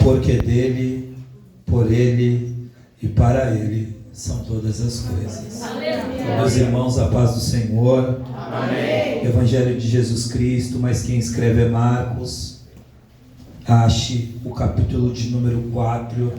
Porque dele, por ele e para ele são todas as coisas. Meus irmãos, a paz do Senhor. Amém. Evangelho de Jesus Cristo, mas quem escreve é Marcos. Ache o capítulo de número 4,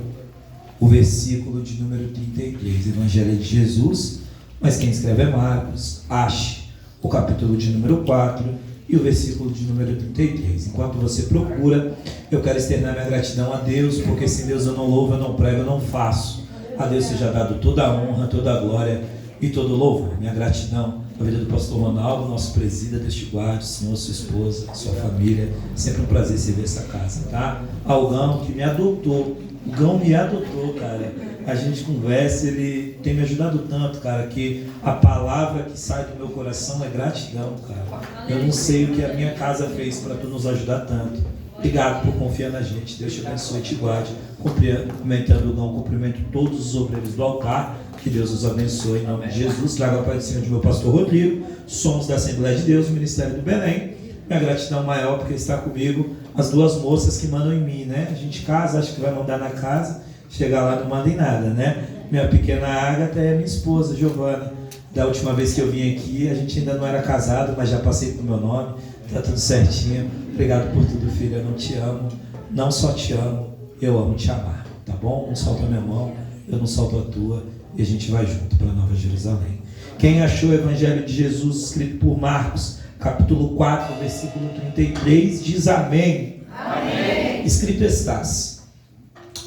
o versículo de número 33. Evangelho de Jesus, mas quem escreve é Marcos. Ache o capítulo de número 4 e o versículo de número 33. Enquanto você procura, eu quero externar minha gratidão a Deus, porque sem Deus eu não louvo, eu não prego, eu não faço. A Deus seja dado toda a honra, toda a glória e todo o louvor. Minha gratidão à vida do pastor Ronaldo, nosso presida, Deus te guarde, Senhor, sua esposa, sua família. Sempre um prazer servir essa casa, tá? Ao Gão, que me adotou. O Gão me adotou, cara. A gente conversa, ele tem me ajudado tanto, cara, que a palavra que sai do meu coração é gratidão, cara. Eu não sei o que a minha casa fez para tu nos ajudar tanto. Obrigado por confiar na gente. Deus te abençoe e te guarde. Cumprimentando o Gão, cumprimento todos os obreiros do altar. Que Deus os abençoe em nome de Jesus. Trago a paz do Senhor de meu pastor Rodrigo, somos da Assembleia de Deus, Ministério do Belém. Minha gratidão maior porque está comigo as duas moças que mandam em mim, né? A gente casa, acha que vai mandar na casa, chegar lá não manda em nada, né? Minha pequena Agatha é minha esposa, Giovana. Da última vez que eu vim aqui, a gente ainda não era casado, mas já passei pro meu nome, tá tudo certinho. Obrigado por tudo, filha. Eu não te amo, não só te amo, eu amo te amar, tá bom? Não solta a minha mão, eu não solto a tua, e a gente vai junto para Nova Jerusalém. Quem achou o Evangelho de Jesus escrito por Marcos, capítulo 4, versículo 33, diz amém. Amém. Escrito estás.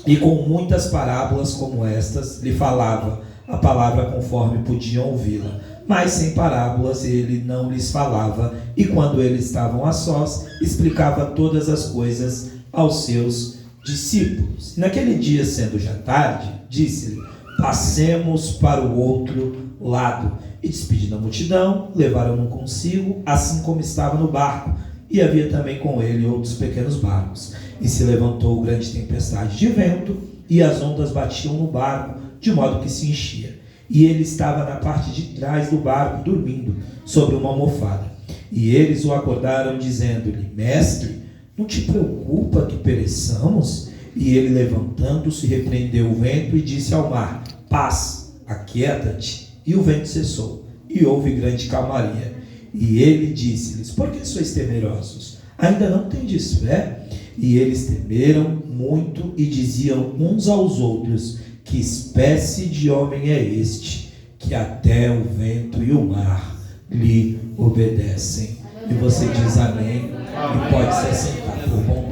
E com muitas parábolas como estas, lhe falava a palavra conforme podiam ouvi-la. Mas sem parábolas ele não lhes falava, e quando eles estavam a sós, explicava todas as coisas aos seus discípulos. Naquele dia, sendo já tarde, disse-lhe: passemos para o outro lado. E despedindo a multidão, levaram-no consigo, assim como estava no barco, e havia também com ele outros pequenos barcos. E se levantou grande tempestade de vento, e as ondas batiam no barco, de modo que se enchia. E ele estava na parte de trás do barco, dormindo, sobre uma almofada. E eles o acordaram, dizendo-lhe: Mestre, não te preocupa que pereçamos? E ele, levantando-se, repreendeu o vento e disse ao mar: Paz, aquieta-te. E o vento cessou, e houve grande calmaria. E ele disse-lhes: Por que sois temerosos? Ainda não tendes fé? E eles temeram muito e diziam uns aos outros: Que espécie de homem é este, que até o vento e o mar lhe obedecem? E você diz amém, e pode se assentar por bondade.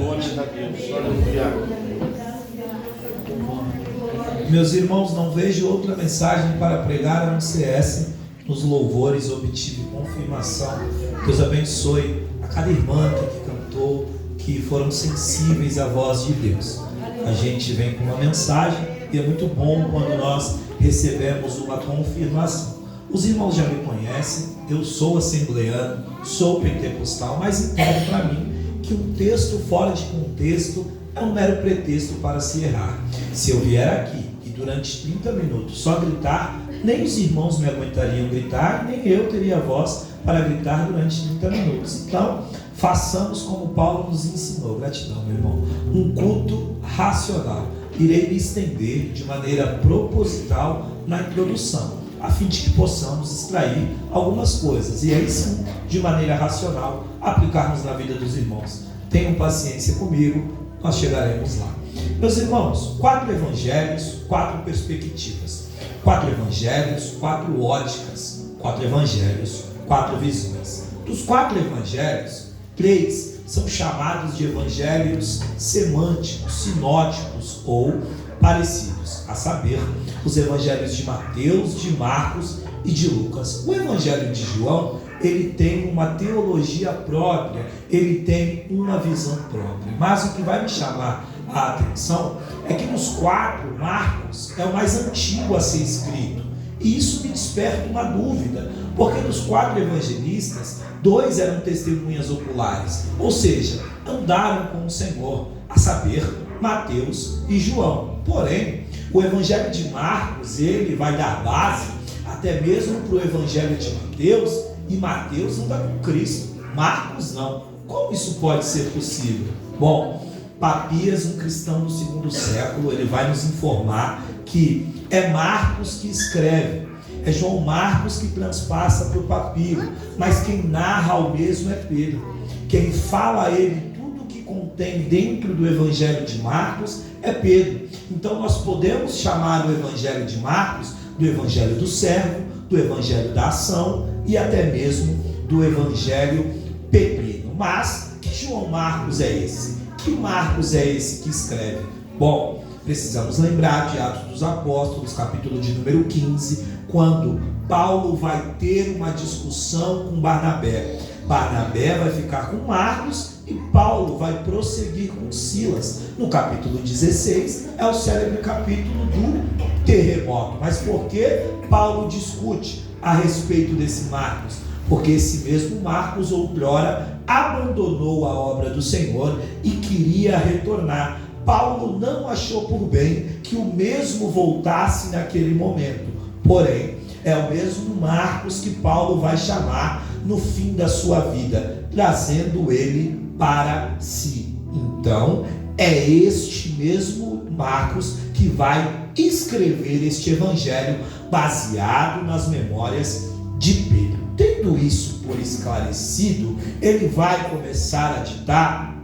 Meus irmãos, não vejo outra mensagem para pregar a não ser essa. Nos louvores obtive confirmação. Deus abençoe a cada irmã que cantou, que foram sensíveis à voz de Deus. A gente vem com uma mensagem e é muito bom quando nós recebemos uma confirmação. Os irmãos já me conhecem, eu sou assembleano, sou pentecostal, mas entendo para mim que um texto fora de contexto é um mero pretexto para se errar. Se eu vier aqui e durante 30 minutos só gritar, nem os irmãos me aguentariam gritar, nem eu teria voz para gritar durante 30 minutos. Então, façamos como Paulo nos ensinou. Gratidão, meu irmão. Um culto racional. Irei me estender de maneira proposital na introdução, a fim de que possamos extrair algumas coisas e aí sim, de maneira racional, aplicarmos na vida dos irmãos. Tenham paciência comigo, nós chegaremos lá. Meus irmãos, 4 evangelhos, 4 perspectivas. 4 evangelhos, 4 óticas. 4 evangelhos, 4 visões. Dos 4 evangelhos, 3 são chamados de evangelhos semânticos, sinóticos ou parecidos, a saber, os evangelhos de Mateus, de Marcos e de Lucas. O evangelho de João, ele tem uma teologia própria, ele tem uma visão própria. Mas o que vai me chamar a atenção é que nos 4, Marcos é o mais antigo a ser escrito. E isso me desperta uma dúvida, porque dos 4 evangelistas, 2 eram testemunhas oculares, ou seja, andaram com o Senhor, a saber, Mateus e João. Porém, o evangelho de Marcos, ele vai dar base até mesmo para o evangelho de Mateus, e Mateus anda com Cristo. Marcos não. Como isso pode ser possível? Bom, Papias, um cristão do segundo século, ele vai nos informar que é Marcos que escreve, é João Marcos que transpassa para o papiro, mas quem narra ao mesmo é Pedro. Quem fala a ele tudo que contém dentro do Evangelho de Marcos é Pedro. Então nós podemos chamar o Evangelho de Marcos do Evangelho do servo, do Evangelho da ação e até mesmo do Evangelho petrino. Mas que João Marcos é esse? Que Marcos é esse que escreve? Bom, precisamos lembrar de Atos dos Apóstolos, capítulo de número 15, quando Paulo vai ter uma discussão com Barnabé. Barnabé vai ficar com Marcos e Paulo vai prosseguir com Silas. No capítulo 16 é o célebre capítulo do terremoto. Mas por que Paulo discute a respeito desse Marcos? Porque esse mesmo Marcos outrora abandonou a obra do Senhor e queria retornar. Paulo não achou por bem que o mesmo voltasse naquele momento. Porém, é o mesmo Marcos que Paulo vai chamar no fim da sua vida, trazendo ele para si. Então, é este mesmo Marcos que vai escrever este evangelho baseado nas memórias de Pedro. Tendo isso por esclarecido, ele vai começar a ditar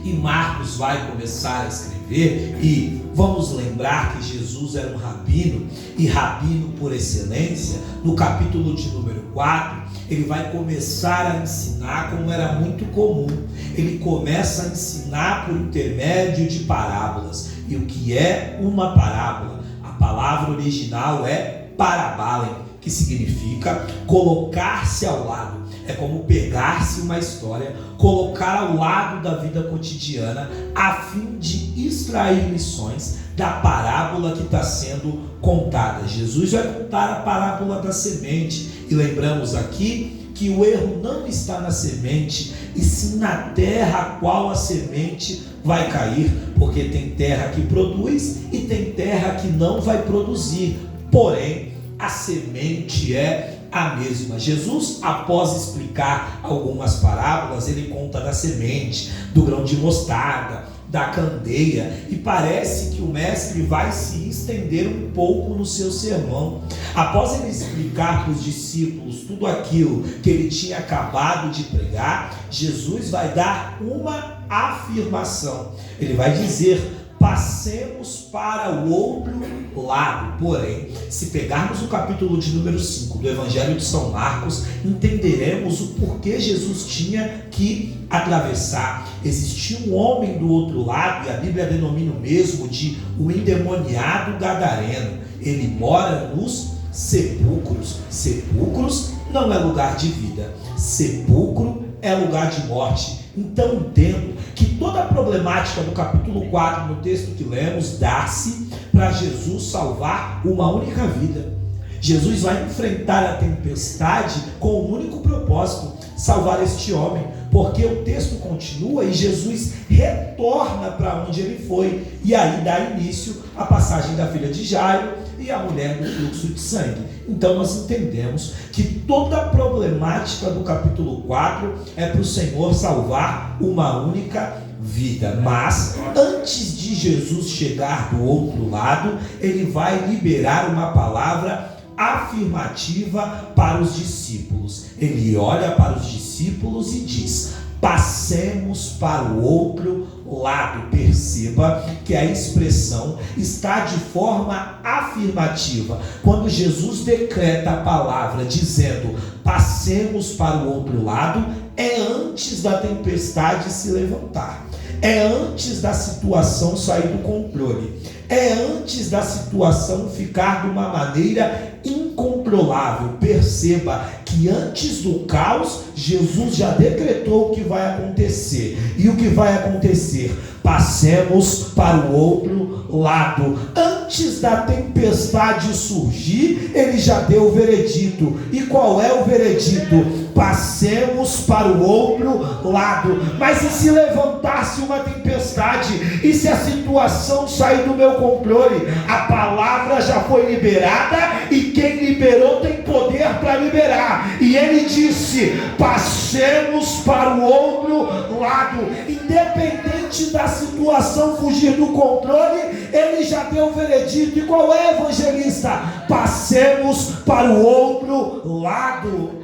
e Marcos vai começar a escrever. E vamos lembrar que Jesus era um rabino, e rabino por excelência. No capítulo de número 4, ele vai começar a ensinar como era muito comum. Ele começa a ensinar por intermédio de parábolas. E o que é uma parábola? A palavra original é parabalem, que significa colocar-se ao lado. É como pegar-se uma história, colocar ao lado da vida cotidiana, a fim de extrair lições da parábola que está sendo contada. Jesus vai contar a parábola da semente, e lembramos aqui que o erro não está na semente, e sim na terra a qual a semente vai cair, porque tem terra que produz e tem terra que não vai produzir, porém a semente é a mesma. Jesus, após explicar algumas parábolas, ele conta da semente, do grão de mostarda, da candeia, e parece que o mestre vai se estender um pouco no seu sermão. Após ele explicar para os discípulos tudo aquilo que ele tinha acabado de pregar, Jesus vai dar uma afirmação. Ele vai dizer: passemos para o outro lado. Porém, se pegarmos o capítulo de número 5 do Evangelho de São Marcos, entenderemos o porquê Jesus tinha que atravessar. Existia um homem do outro lado, e a Bíblia denomina o mesmo de o endemoniado gadareno. Ele mora nos sepulcros. Sepulcros não é lugar de vida, sepulcro é lugar de morte. Então entendo que toda a problemática do capítulo 4, no texto que lemos, dá-se para Jesus salvar uma única vida. Jesus vai enfrentar a tempestade com um único propósito: salvar este homem, porque o texto continua e Jesus retorna para onde ele foi, e aí dá início à passagem da filha de Jairo e a mulher do fluxo de sangue. Então nós entendemos que toda a problemática do capítulo 4 é para o Senhor salvar uma única vida. Mas antes de Jesus chegar do outro lado, ele vai liberar uma palavra afirmativa para os discípulos. Ele olha para os discípulos e diz: passemos para o outro lado. Perceba que a expressão está de forma afirmativa. Quando Jesus decreta a palavra dizendo passemos para o outro lado, é antes da tempestade se levantar, é antes da situação sair do controle, é antes da situação ficar de uma maneira incontrolável. Perceba que antes do caos, Jesus já decretou o que vai acontecer. E o que vai acontecer? Passemos para o outro lado. Antes da tempestade surgir, ele já deu o veredito. E qual é o veredito? passemos para o outro lado. Mas e se levantar-se uma tempestade? E se a situação sair do meu controle? A palavra já foi liberada e quem liberou tem poder para liberar. E ele disse: passemos para o outro lado. Independente da situação fugir do controle, ele já deu o veredito. E qual é, evangelista? Passemos para o outro lado.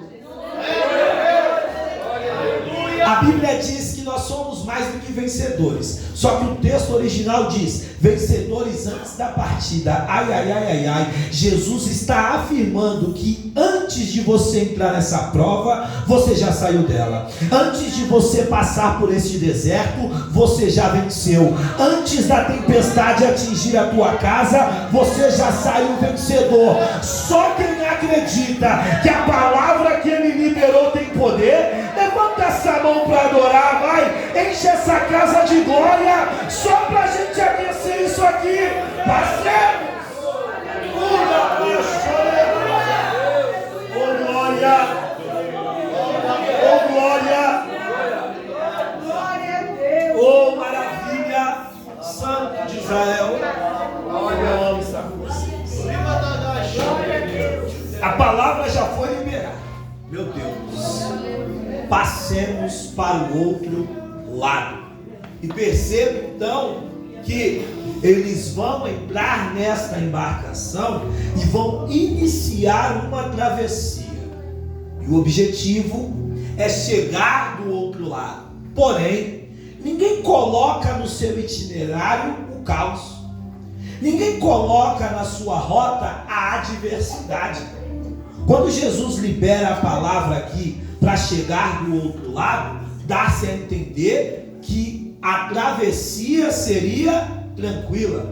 A Bíblia diz que nós somos mais do que vencedores. Só que o texto original diz: vencedores antes da partida. Ai, ai, ai, ai, ai. Jesus está afirmando que antes de você entrar nessa prova, você já saiu dela. Antes de você passar por este deserto, você já venceu. Antes da tempestade atingir a tua casa, você já saiu vencedor. Só quem acredita que a palavra que ele liberou tem poder, levanta essa mão para adorar, vai, enche essa casa de glória, só para a gente aquecer isso aqui. Passemos. Oh glória, oh glória, oh maravilha, Santo de Israel. Eu amo essa coisa. A palavra já foi liberada. Meu Deus, passemos para o outro lado. E perceba então que eles vão entrar nesta embarcação e vão iniciar uma travessia. E o objetivo é chegar do outro lado. Porém, ninguém coloca no seu itinerário o caos. Ninguém coloca na sua rota a adversidade. Quando Jesus libera a palavra aqui para chegar do outro lado, dá-se a entender que a travessia seria tranquila,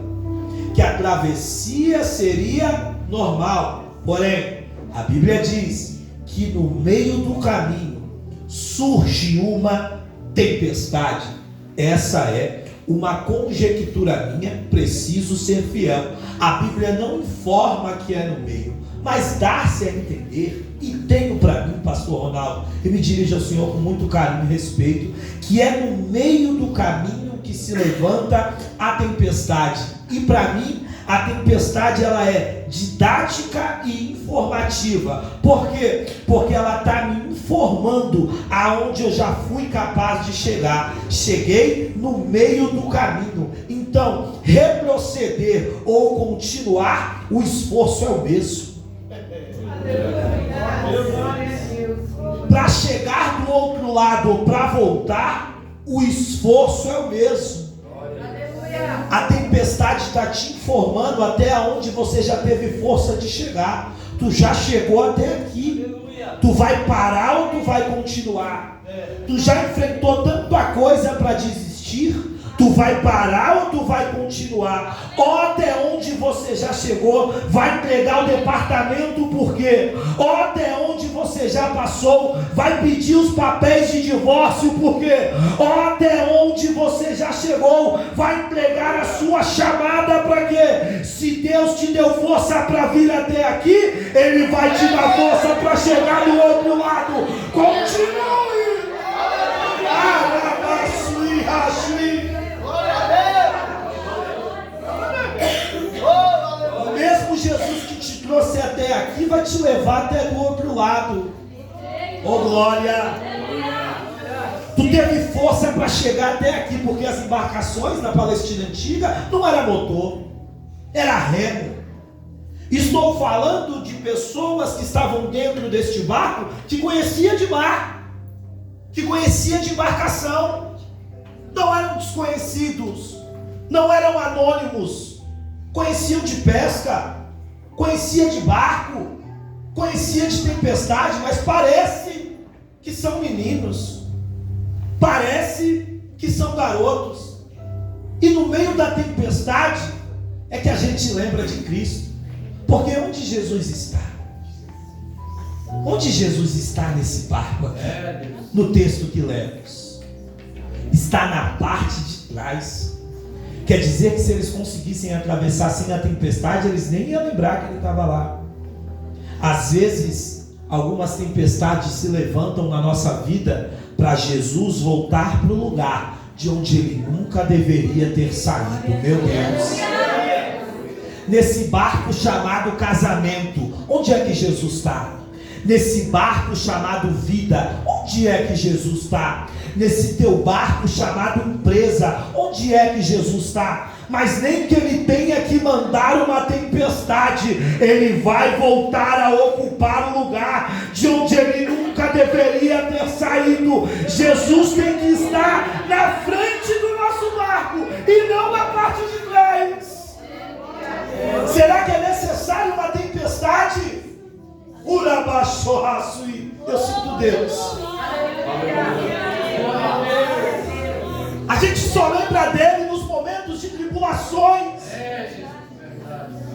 que a travessia seria normal. Porém, a Bíblia diz que no meio do caminho surge uma tempestade. Essa é uma conjectura minha, preciso ser fiel. A Bíblia não informa que é no meio, mas dá-se a entender, e tenho para mim, pastor Ronaldo, e me dirijo ao Senhor com muito carinho e respeito, que é no meio do caminho que se levanta a tempestade. E para mim, a tempestade ela é didática e informativa. Por quê? Porque ela está me informando aonde eu já fui capaz de chegar. Cheguei no meio do caminho. Então, retroceder ou continuar, o esforço é o mesmo. Para chegar do outro lado ou para voltar, o esforço é o mesmo. A tempestade está te informando até onde você já teve força de chegar. Tu já chegou até aqui. Tu vai parar ou tu vai continuar? Tu já enfrentou tanta coisa para desistir? Tu vai parar ou tu vai continuar? Ou até onde você já chegou, vai entregar o departamento por quê? Ou até onde você já passou, vai pedir os papéis de divórcio por quê? Ou até onde você já chegou, vai entregar a sua chamada para quê? Se Deus te deu força para vir até aqui, Ele vai te dar força para chegar do outro lado. Continue! O mesmo Jesus que te trouxe até aqui vai te levar até do outro lado. Oh glória! Tu teve força para chegar até aqui, porque as embarcações na Palestina antiga não era motor, era remo. Estou falando de pessoas que estavam dentro deste barco, que conhecia de mar, que conhecia de embarcação. Não eram desconhecidos, não eram anônimos, conheciam de pesca, conhecia de barco, conhecia de tempestade, mas parece que são meninos, parece que são garotos. E no meio da tempestade é que a gente lembra de Cristo, porque onde Jesus está? Onde Jesus está nesse barco aqui? No texto que lemos, está na parte de trás. Quer dizer que se eles conseguissem atravessar sem a tempestade, eles nem iam lembrar que ele estava lá. Às vezes Algumas tempestades se levantam na nossa vida para Jesus voltar para o lugar de onde ele nunca deveria ter saído. Meu Deus. Nesse barco chamado casamento, onde é que Jesus está? Nesse barco chamado vida, onde é que Jesus está? Nesse teu barco chamado empresa, onde é que Jesus está? Mas nem que ele tenha que mandar uma tempestade, ele vai voltar a ocupar o lugar de onde ele nunca deveria ter saído. Jesus tem que estar na frente do nosso barco e não na parte de trás. Será que é necessário uma tempestade? Eu sinto Deus. A gente só lembra dele nos momentos de tribulações.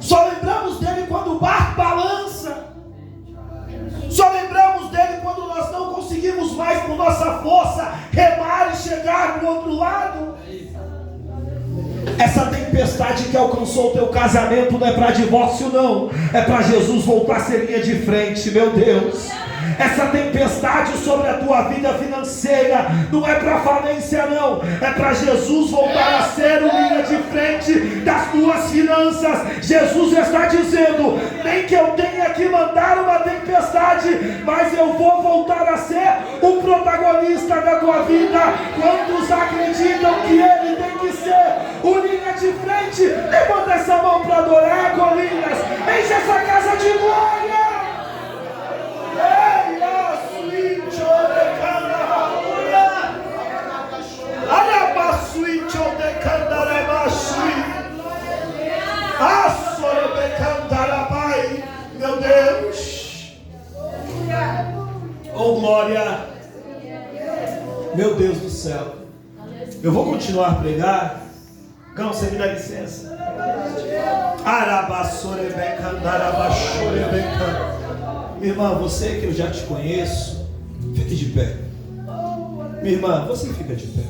Só lembramos dele quando o barco balança. Só lembramos dele quando nós não conseguimos mais com nossa força remar e chegar do outro lado. Essa tempestade que alcançou o teu casamento não é para divórcio, não. É para Jesus voltar a ser linha de frente, meu Deus. Essa tempestade sobre a tua vida financeira não é para falência, não. É para Jesus voltar a ser o linha de frente das tuas finanças. Jesus está dizendo: nem que eu tenha que mandar uma tempestade, mas eu vou voltar a ser o protagonista da tua vida. Quantos acreditam que ele tem que ser o linha de frente? Levanta essa mão para adorar, Colinas. Enche essa casa de glória. Meu Deus. Oh glória. Meu Deus do céu. Eu vou continuar a pregar. Cão, você me dá licença. Minha irmã, você que eu já te conheço, fique de pé. Minha irmã, você fica de pé.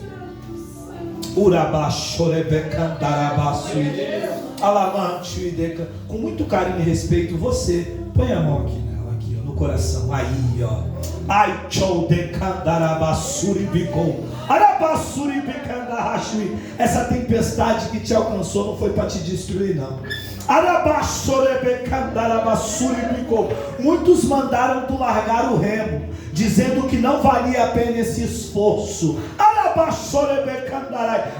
Com muito carinho e respeito, você põe a mão aqui nela, aqui, ó, no coração. Aí, ó. Ai, chou de candarabassuri bicou. Essa tempestade que te alcançou não foi para te destruir, não. Muitos mandaram tu largar o remo, dizendo que não valia a pena esse esforço.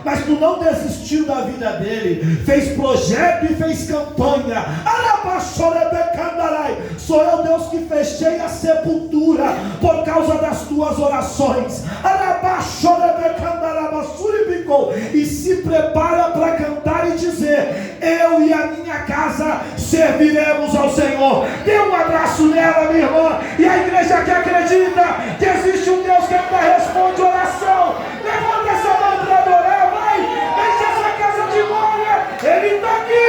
Mas tu não desistiu da vida dele, fez projeto e fez campanha. Sou eu, Deus, que fechei a sepultura por causa das tuas orações. E se prepara para cantar e dizer: eu e a minha casa serviremos ao Senhor. Dê um abraço nela, minha irmã. E a igreja que acredita que existe um Deus que ainda responde oração, levanta essa mão para adorar, vai. Enche essa casa de glória. Ele está aqui.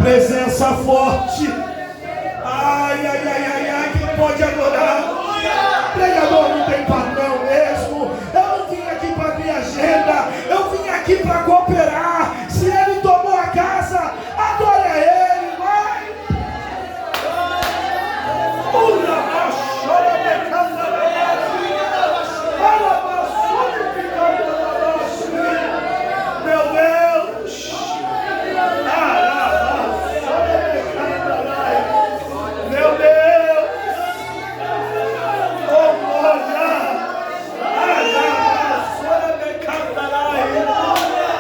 Presença forte. Ai, ai, ai, ai, ai. Quem pode adorar? Pregador não tem patrão mesmo. Eu não vim aqui para abrir agenda. Eu vim aqui para cooperar. Se ele tomou a casa, adore a ele, vai. Meu Deus. Meu Deus. Oh glória.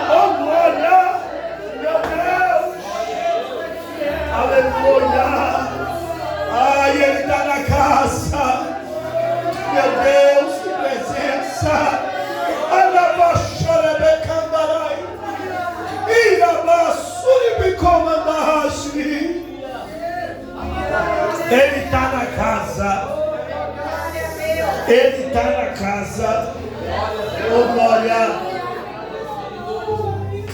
Oh glória. Meu Deus. Aleluia. Ai, ele está na casa. Meu Deus, que presença. Ele está na casa. Ele está na casa. Oh, glória.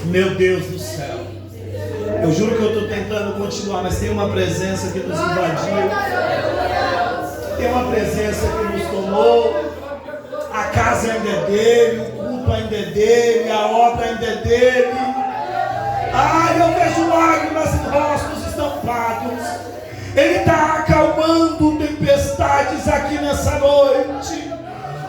Meu Deus do céu. Eu juro que eu estou tentando continuar, mas tem uma presença que nos invadiu. Tem uma presença que nos tomou. A casa ainda é dele, o culto ainda é dele, a obra ainda é dele. Ai, eu vejo lágrimas em rostos estampados. Ele está acalmando tempestades aqui nessa noite.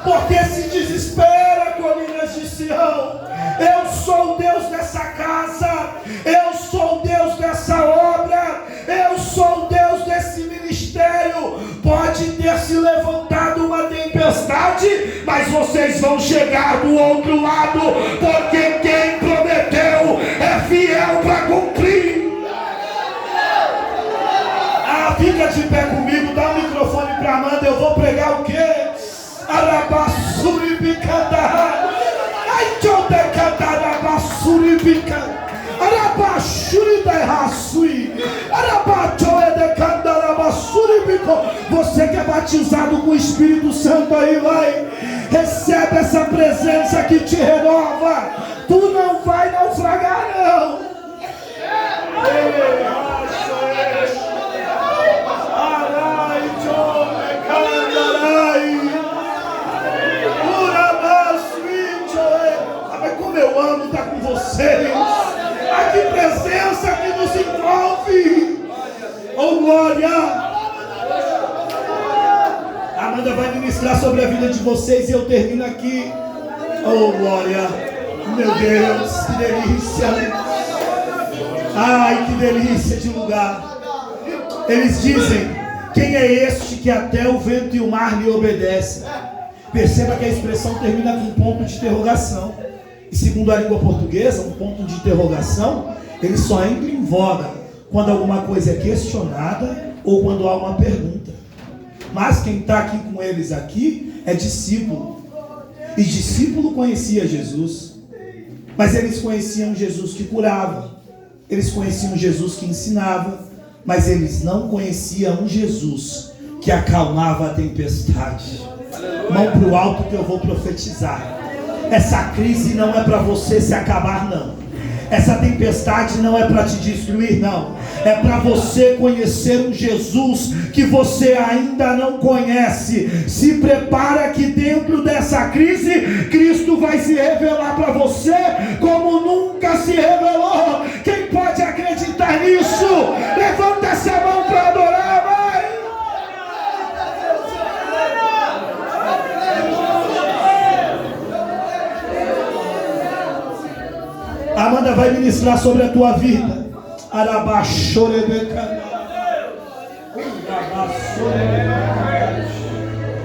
Porque se desespera, colinas de Sião. Eu sou o Deus dessa casa. Eu sou o Deus dessa obra. Eu sou o Deus desse ministério. Pode ter se levantado uma tempestade, mas vocês vão chegar do outro lado, porque quem prometeu é fiel para cumprir. Fica de pé comigo, dá o microfone para Amanda. Eu vou pregar o quê? Arabassuri bicada. Ai, tchau de catarabassuri bicada. Arabassuri da raçui. Arabachoe de catarabassuri bico. Você que é batizado com o Espírito Santo aí, vai. Recebe essa presença que te renova. Tu não vai naufragar, não. Eu amo estar com vocês. A que presença que nos envolve. Oh, glória. A Amanda vai ministrar sobre a vida de vocês e eu termino aqui. Oh, glória. Meu Deus, que delícia. Ai, que delícia de lugar. Eles dizem: quem é este que até o vento e o mar lhe obedecem? Perceba que a expressão termina com um ponto de interrogação. E segundo a língua portuguesa, um ponto de interrogação, ele só entra em voga quando alguma coisa é questionada ou quando há uma pergunta. Mas quem está aqui com eles aqui é discípulo. E discípulo conhecia Jesus. Mas eles conheciam Jesus que curava. Eles conheciam Jesus que ensinava. Mas eles não conheciam Jesus que acalmava a tempestade. Mão para o alto que eu vou profetizar. Essa crise não é para você se acabar, não. Essa tempestade não é para te destruir, não. É para você conhecer um Jesus que você ainda não conhece. Se prepara que dentro dessa crise, Cristo vai se revelar para você como nunca se revelou. Quem pode acreditar nisso? Levanta essa mão para adorar, vai! Amanda vai ministrar sobre a tua vida. Arabaxorebeca.